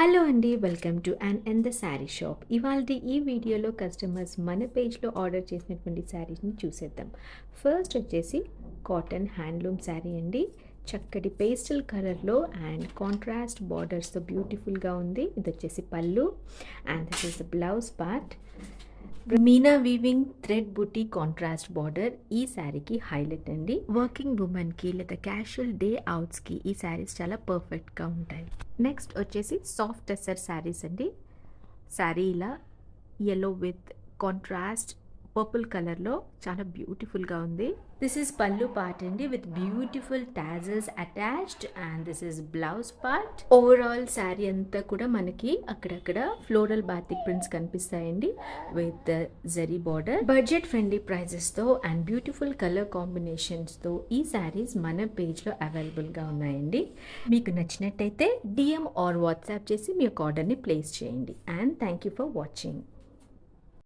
Hello అండి, welcome to and the sari shop. ఇవాళ ఈ వీడియోలో కస్టమర్స్ మన పేజ్లో ఆర్డర్ చేసినటువంటి శారీస్ని చూసేద్దాం. ఫస్ట్ వచ్చేసి కాటన్ హ్యాండ్లూమ్ శారీ అండి. చక్కటి పేస్టల్ కలర్లో అండ్ కాంట్రాస్ట్ బార్డర్స్తో బ్యూటిఫుల్గా ఉంది. ఇది వచ్చేసి పళ్ళు and this is the blouse part. Meena weaving thread buti contrast border ఈ శారీకి హైలైట్ అండి. వర్కింగ్ ఉమెన్కి లేదా క్యాషువల్ డే అవుట్స్కి ఈ శారీస్ చాలా పర్ఫెక్ట్గా ఉంటాయి. నెక్స్ట్ వచ్చేసి సాఫ్ట్ టెస్సర్ శారీస్ అండి. శారీ ఇలా ఎల్లో విత్ కాంట్రాస్ట్ పర్పుల్ కలర్లో చాలా బ్యూటిఫుల్గా ఉంది. దిస్ ఈజ్ పల్లు పార్ట్ అండి with beautiful tassels attached and this is blouse part. Overall sari అంతా కూడా మనకి అక్కడక్కడ ఫ్లోరల్ బాతిక్ ప్రింట్స్ కనిపిస్తాయండి with zari border. Budget friendly ప్రైజెస్తో అండ్ బ్యూటిఫుల్ కలర్ కాంబినేషన్స్తో ఈ శారీస్ మన పేజ్లో అవైలబుల్గా ఉన్నాయండి. మీకు నచ్చినట్టయితే DM ఆర్ వాట్సాప్ చేసి మీ యొక్క ఆర్డర్ని ప్లేస్ చేయండి. And thank you for watching.